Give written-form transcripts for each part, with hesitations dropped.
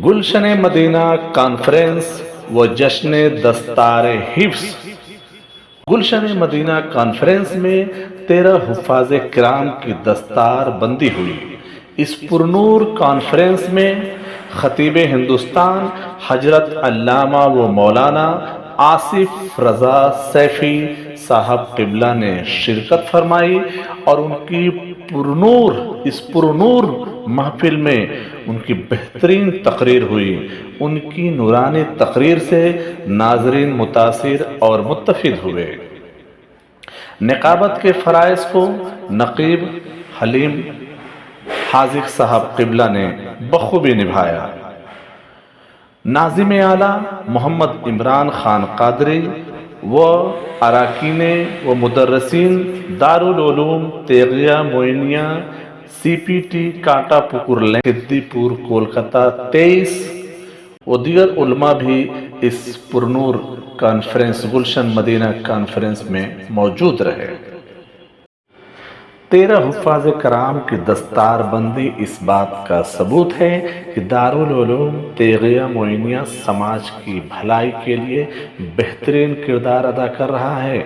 گلشن مدینہ conference و جشن دستار حفظ۔ گلشن مدینہ کانفرنس میں 13 حفاظ کرام کی دستار بندی ہوئی۔ اس پرنور کانفرنس میں خطیب ہندوستان حضرت علامہ و مولانا آصف رضا سیفی صاحب قبلہ نے شرکت فرمائی اور ان کی اس پرنور محفل میں ان کی بہترین تقریر ہوئی۔ ان کی نورانی تقریر سے ناظرین متاثر اور متفق ہوئے۔ نقابت کے فرائض کو نقیب حلیم حاذق صاحب قبلہ نے بخوبی نبھایا۔ ناظم اعلیٰ محمد عمران خان قادری و اراکین و مدرسین دارالعلوم تیغیہ معینیہ سی پی ٹی کاٹا پکر لین صدی پور کولکتہ 23 و دیگر علماء بھی اس پرنور کانفرنس گلشن مدینہ کانفرنس میں موجود رہے۔ 13 حفاظ کرام کی دستار بندی اس بات کا ثبوت ہے کہ دارالعلوم تیغیہ معینیہ سماج کی بھلائی کے لیے بہترین کردار ادا کر رہا ہے،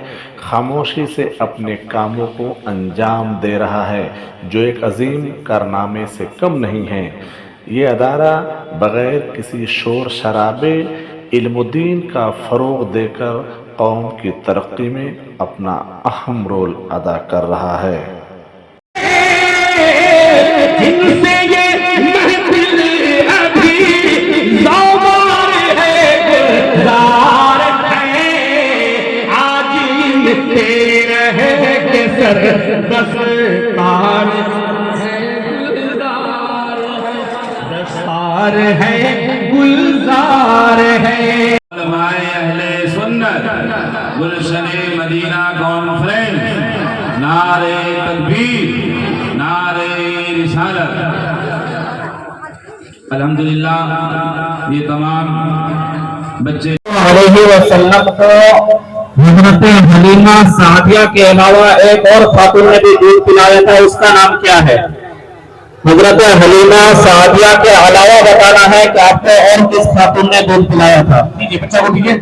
خاموشی سے اپنے کاموں کو انجام دے رہا ہے، جو ایک عظیم کارنامے سے کم نہیں ہے۔ یہ ادارہ بغیر کسی شور شرابے علم و دین کا فروغ دے کر قوم کی ترقی میں اپنا اہم رول ادا کر رہا ہے۔ دستار ہے گلزار ہے علماء اہل سنت گلشن مدینہ کانفرنس نعرہ تکبیر نعرہ رسالت۔ الحمدللہ یہ تمام بچے علیہ وسلم کو حضرت حلیمہ سعدیہ کے علاوہ ایک اور خاتون نے بھی دودھ پلایا تھا، اس کا نام کیا ہے؟ حضرت حلیمہ سعدیہ کے علاوہ بتانا ہے کہ آپ کو اور کس خاتون نے دودھ پلایا تھا؟ بچہ کو دیجیے۔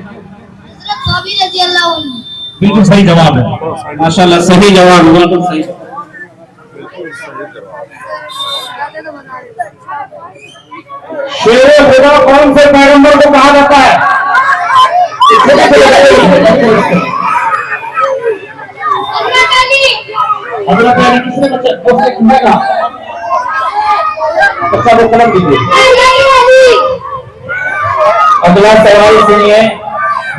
بالکل صحیح جواب ہے، ماشاءاللہ صحیح جواب، بالکل صحیح۔ شیر خدا کون سے پیغمبر کو کہا جاتا ہے؟ حضرت علی کس نے بچہ کہا؟ بچہ کو قلم دیجیے۔ اگلا سوال سنیے۔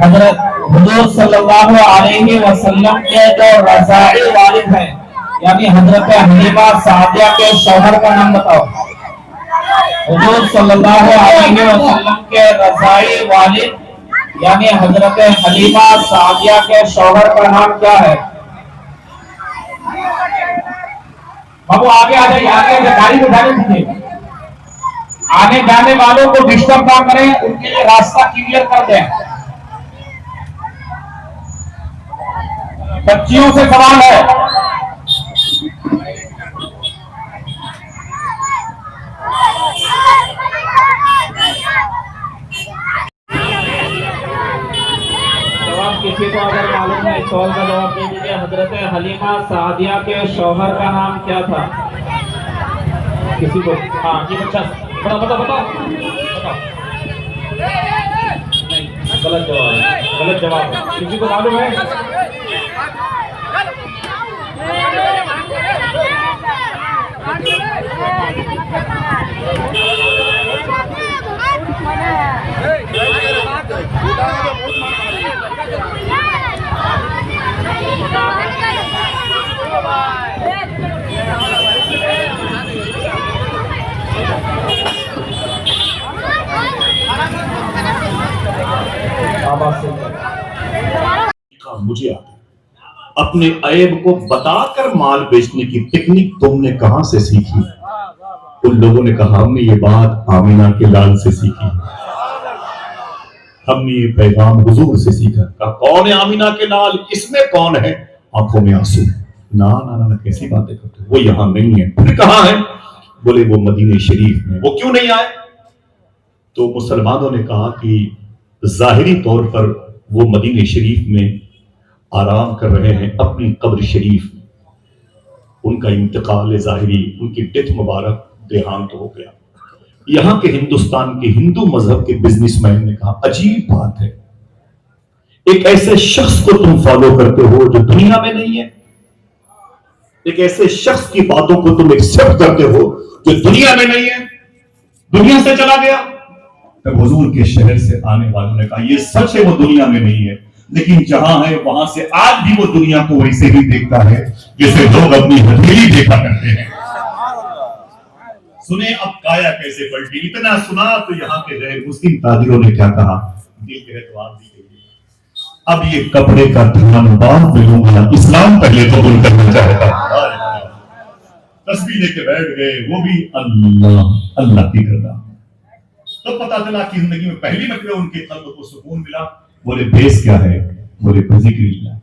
حضرت حضور صلی اللہ علیہ وسلم کے جو رضاعی والد ہیں یعنی حضرت حلیمہ سعدیہ کے شوہر کا نام بتاؤ۔ حضور صلی اللہ علیہ وسلم کے رضاعی والد یعنی حضرت حلیمہ سعدیہ کے شوہر کا نام کیا ہے؟ بابو آگے آ جائیے، آگے گاڑی میں جانے دیجیے، آنے جانے والوں کو ڈسٹرب نہ کریں، ان کے لیے راستہ کلیئر کر دیں۔ بچیوں سے سوال ہے۔ جواب کسی کو اگر معلوم ہے اس سوال کا جواب دے دیجیے۔ حضرت حلیمہ سعدیہ کے شوہر کا نام کیا تھا؟ کسی کو؟ ہاں جی بچہ بتاؤ۔ نہیں، غلط جواب ہے، غلط جواب ہے۔ کسی کو معلوم ہے؟ مجھے اپنے عیب کو بتا کر مال بیچنے کی ٹیکنیک تم نے کہاں سے سیکھی؟ ان لوگوں نے کہا ہم نے یہ بات آمینہ کے لال سے سیکھی، ہم نے یہ پیغام حضور سے سیکھا۔ کہا کون ہے آمینہ کے لال؟ اس میں کون ہے؟ آنکھوں میں آنسو۔ نا کیسی باتیں کرتے ہو، وہ یہاں نہیں ہے۔ پھر کہاں ہے؟ بولے وہ مدینہ شریف میں۔ وہ کیوں نہیں آئے؟ تو مسلمانوں نے کہا کہ ظاہری طور پر وہ مدینہ شریف میں آرام کر رہے ہیں اپنی قبر شریف میں، ان کا انتقال ظاہری، ان کی ڈیتھ مبارک دیہانت ہو گیا۔ یہاں کے ہندوستان کے ہندو مذہب کے بزنس مین نے کہا عجیب بات ہے، ایک ایسے شخص کو تم فالو کرتے ہو جو دنیا میں نہیں ہے، ایک ایسے شخص کی باتوں کو تم ایکسپٹ کرتے ہو جو دنیا میں نہیں ہے، دنیا سے چلا گیا۔ تب حضور کے شہر سے آنے والوں نے کہا یہ سچ ہے وہ دنیا میں نہیں ہے، لیکن جہاں ہے وہاں سے آج بھی وہ دنیا کو ویسے ہی دیکھتا ہے جسے لوگ اپنی ہتھیلی دیکھا کرتے ہیں۔ سنیں اب کایا کیسے پلٹی، اتنا سنا تو یہاں کے غیر مسلم تاجروں نے کیا کہا، دل کے اعتبار دی گئی، اب یہ کپڑے کا دھیان بعد میں لوں گا، اسلام پہلے قبول کرنا چاہتا۔ تسبیح لے کے بیٹھ گئے، وہ بھی اللہ اللہ کی کرتا۔ تو پتا چلا کہ زندگی میں پہلی مرتبہ ان کے قلب کو سکون ملا۔ بولے بیس کیا ہے؟ بولے ذکر اللہ۔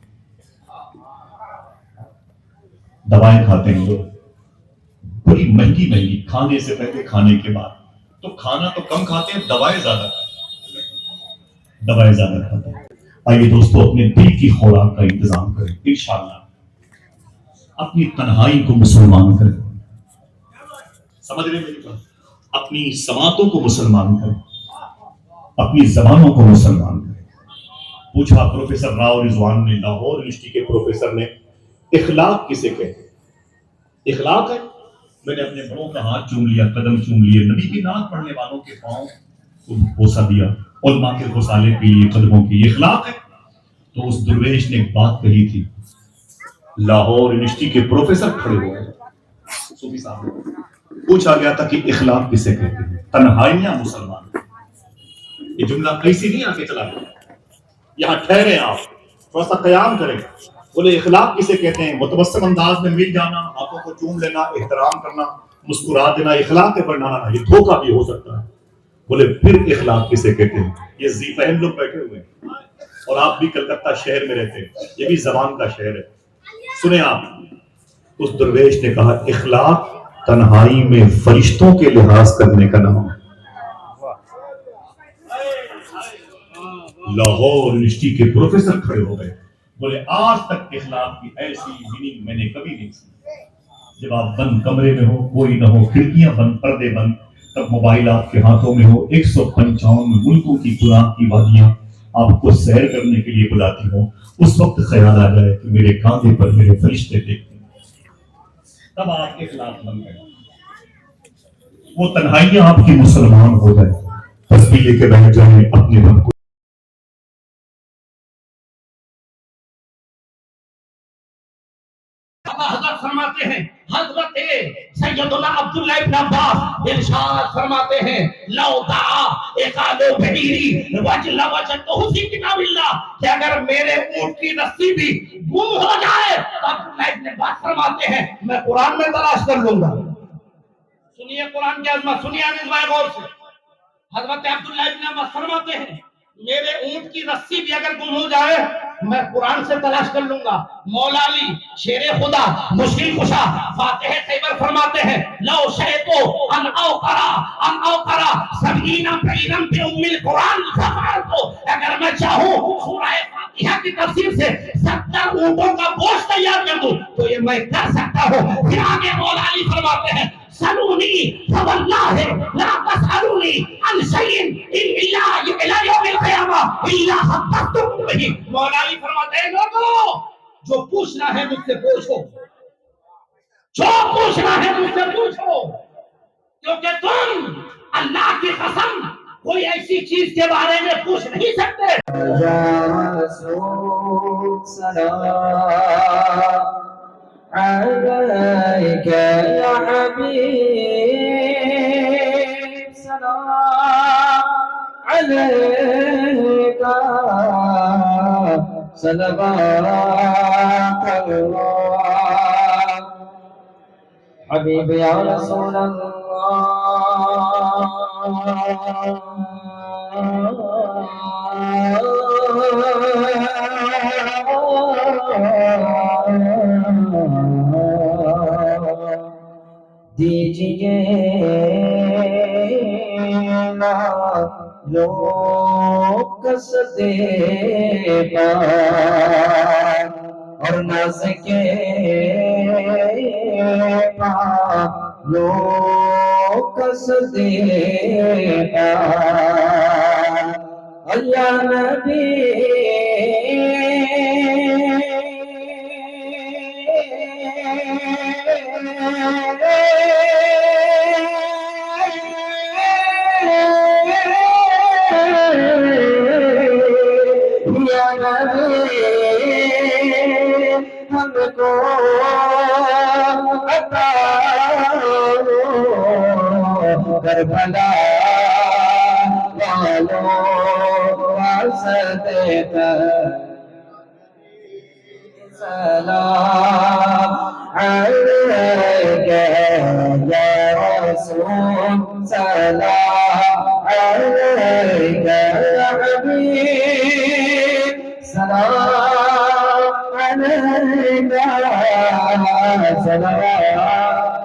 دوائیں کھاتے ہیں لوگ بڑی مہنگی مہنگی، کھانے سے پہلے کھانے کے بعد، تو کھانا تو کم کھاتے ہیں، دوائیں زیادہ کھاتے ہیں۔ آئیے دوستو اپنے دل کی خوراک کا انتظام کریں، انشاءاللہ اپنی تنہائی کو مسلمان کریں، سمجھ رہے میری بات؟ اپنی سماعتوں کو مسلمان کریں، اپنی زبانوں کو مسلمان کریں۔ پوچھا پروفیسر راؤ رضوان نے، لاہور یونیورسٹی کے پروفیسر نے، اخلاق کسے کہتے ہیں؟ اخلاق ہے میں نے اپنے بڑوں کا ہاتھ چوم لیا، قدم چوم لیے، نبی کی نعت پڑھنے والوں کے پاؤں کو بوسہ دیا، علماء کے غسالے پیے قدموں کی، اخلاق ہے۔ تو اس درویش نے ایک بات کہی تھی، لاہور یونیورسٹی کے پروفیسر کھڑے ہوئے، صوفی صاحب نے پوچھا گیا تھا کہ اخلاق کسے کہتے ہیں؟ تنہائیاں مسلمان۔ یہ جملہ کیسی نہیں آگے چلا گیا، یہاں ٹھہرے آپ تھوڑا سا قیام کریں۔ بولے اخلاق کسے کہتے ہیں؟ متبسم انداز میں مل جانا، ہاتھوں کو چوم لینا، احترام کرنا، مسکرا دینا، اخلاق ہے بڑھانا، یہ دھوکہ بھی ہو سکتا ہے۔ بولے پھر اخلاق کسے کہتے ہیں؟ یہ ذی فہم لوگ بیٹھے ہوئے ہیں، اور آپ بھی کلکتہ شہر میں رہتے ہیں، یہ بھی زبان کا شہر ہے۔ سنیں آپ، اس درویش نے کہا اخلاق تنہائی میں فرشتوں کے لحاظ کرنے کا نام ہے۔ لاہور یونیورسٹی کے پروفیسر کھڑے ہو گئے، بولے آج تک اخلاق کی ایسی میننگ میں نے کبھی نہیں سنی۔ جب آپ بند کمرے میں ہو، کوئی نہ ہو، کھڑکیاں بند، پردے بند، تب موبائل آپ کے ہاتھوں میں ہو، 155 ملکوں کی قرآن کی وادیاں آپ کو سیر کرنے کے لیے بلاتی ہوں، اس وقت خیال آ جائے کہ میرے کاندھے پر میرے فرشتے دیکھتے ہیں، تب آپ کے خلاف بن گئے، وہ تنہائیاں آپ کی مسلمان ہو جائے، تسبیح لے کے بیٹھ جائیں اپنے رب کو۔ حضرت فرماتے ہیں، حضرت سیدنا عبداللہ ابن عباس ارشاد فرماتے ہیں، لو دعا اقالو بحیری وجل وجدتہ فی کتاب اللہ، کہ اگر میرے اونٹ کی رسی بھی گم ہو جائے تو عبداللہ ابن عباس فرماتے ہیں میں قرآن میں تلاش کر لوں گا۔ سنیے قرآن کی عظمت، سنیے انزوائے غور سے۔ حضرت عبداللہ ابن عباس فرماتے ہیں میرے اونٹ کی رسی بھی اگر گم ہو جائے میں قرآن سے تلاش کر لوں گا۔ مولا علی شیر خدا مشکل کشا فاتح خیبر فرماتے ہیں، لو شئتو ان اوقرا سبعین بعیرا بام القرآن لفعلتو، اگر میں چاہوں سورہ فاتحہ کی تفسیر سے 70 اونٹوں کا گوشت تیار کر دوں تو یہ میں کر سکتا ہوں۔ پھر آگے مولا علی فرماتے ہیں، سلونی فواللہ لا تسألونی عن شیء الا یوم القیامہ الا حدثتکم بہ۔ مولا علی فرماتے ہیں لوگوں جو پوچھنا ہے مجھ سے پوچھو، جو پوچھنا ہے مجھ سے پوچھو، کیونکہ تم اللہ کی قسم کوئی ایسی چیز کے بارے میں پوچھ نہیں سکتے۔ یا رسول سلام علیک یا حبیب سلام علیک صلوات اللہ حبیب یا رسول دیجئے لو کس دے اور ناز کے لو کس دے یا نبی ہم کو عطا کربلا والوں واسطے سلام علیک یا رسول سلام علیک یا حبیب سلام علیک سلام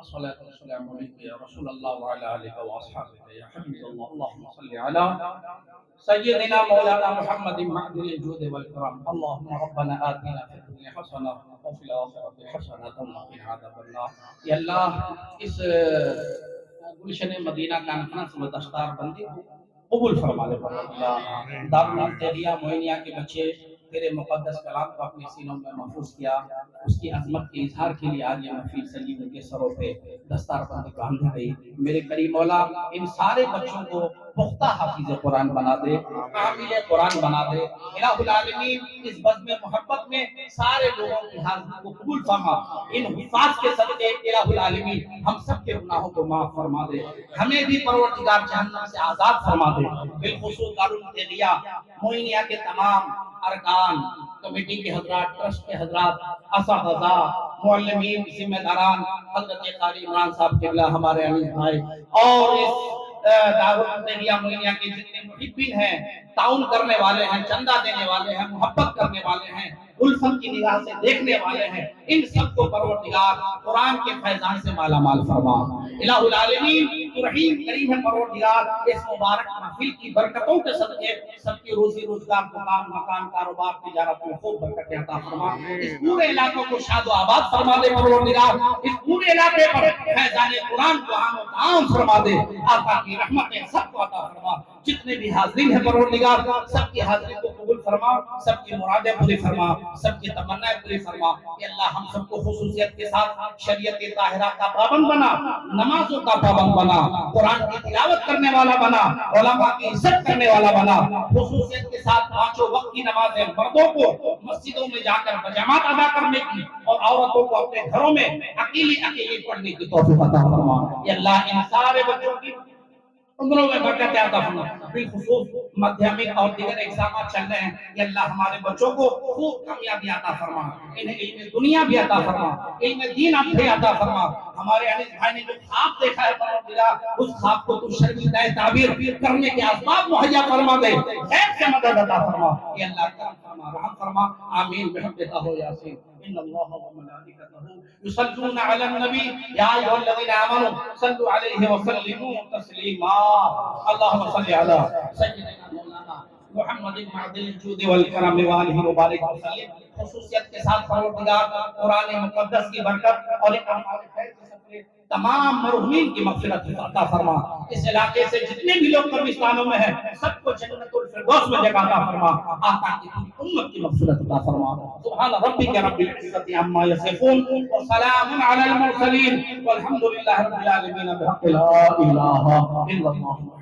الصلاة والسلام عليك يا رسول الله وعلى آلك وأصحابك يا حبيب الله اللهم صل على سيدنا مولانا محمد معدن الجود والكرم اللهم ربنا آتنا في الدنيا حسنة وفي الآخرة حسنة وقنا عذاب النار یا اللہ اس گلشن مدینہ کانفرنس میں دستار بندی کو قبول فرما دے دارالعلوم تیغیہ معینیہ کے بچے تیرے مقدس کلام کو اپنے سینوں میں محفوظ کیا اس کی عظمت کے اظہار کے لیے آج یہ محفل سجیدہ کے سروں پہ دستار بندی باندھی گئی میرے کریم مولا ان سارے بچوں کو پختہ حافظ قرآن بنا دے عامل قرآن بنا دے الہ العالمین اس بزم محبت میں سارے لوگوں کی حاضری کو قبول فرما ان حفاظ کے صدقے الہ العالمین ہم سب کے گناہوں کو معاف فرما دے ہمیں بھی پروردگار جہنم سے آزاد فرما دے بالخصوص دارالعلوم تیغیہ معینیہ کے تمام ارکان کمیٹی کے حضرات ٹرسٹ کے حضرات اساتذہ معلمین ذمہ داران حضرت قاری عمران صاحب قبلہ ہمارے علی بھائی اور اس دارالعلوم تیغیہ معینیہ کے جتنے محبین ہیں تعاون کرنے والے ہیں چندہ دینے والے ہیں محبت کرنے والے ہیں الفت کی نگاہ سے دیکھنے والے ہیں ان سب کو پروردگار قرآن کے فیضان سے مالا مال فرما الہ العالمین تو رحیم کریم ہے پروردگار اس مبارک محفل کی برکتوں کے صدقے سب کی روزی روزگار دکان مکان کاروبار تجارت میں خوب برکتیں عطا فرما اس پورے علاقوں کو شاد و آباد فرما دے پروردگار اس پورے علاقے پر فیضان قرآن کو عام و عام فرما دے آقا کی رحمتیں سب کو عطا فرما جتنے بھی حاضرین ہیں پروردگار سب کی حاضری کو قبول فرما سب کی مرادیں پوری فرما سب کی تمنائیں پوری فرما کہ اللہ ہم سب کو خصوصیت کے ساتھ شریعت طاہرہ کا پابند بنا نمازوں کا پابند بنا قرآن کی تلاوت کرنے والا بنا علماء کی عزت کرنے والا بنا خصوصیت کے ساتھ پانچوں وقت کی نمازیں مردوں کو مسجدوں میں جا کر بجماعت ادا کرنے کی اور عورتوں کو اپنے گھروں میں اکیلی پڑھنے کی توفیق عطا فرما یا اللہ ان سارے بچوں کی عمروں میں برکت عطا فرما بالخصوص مدھیمک اور دیگر ایگزامات چل رہے ہیں یا اللہ ہمارے بچوں کو خوب کامیابی عطا فرما انہیں علم دنیا بھی عطا فرما علم دین بھی عطا فرما ہمارے علی بھائی نے جو خواب دیکھا ہے پروردگار اس خواب کو تو شرمندہ تعبیر کرنے کے اسباب مہیا فرما دے خیر سے مدد عطا فرما یا اللہ کرم فرما رحم فرما آمین بحق ہو یاسین ان اللہ وملائکته یصلون علی النبی یا ایھا الذین آمنوا صلوا علیہ وسلموا تسلیما اللهم صل علی سیدنا مولانا محمد معدن الجود والکرم والہ وبارک وسلم خصوصیت کے ساتھ پروردگار قرآن مقدس کی برکت اور اعمال خیر کے صدقے تمام مرحومین کی مغفرت عطا فرما اس علاقے سے جتنے بھی لوگ قبرستانوں میں ہیں سب کو جنت الفردوس میں جگہ عطا فرما آقا کی پوری امت کی مغفرت عطا فرما سبحان ربک رب العزت عما یصفون وسلام علی المرسلین والحمد للہ رب العالمین بحق لا الہ الا اللہ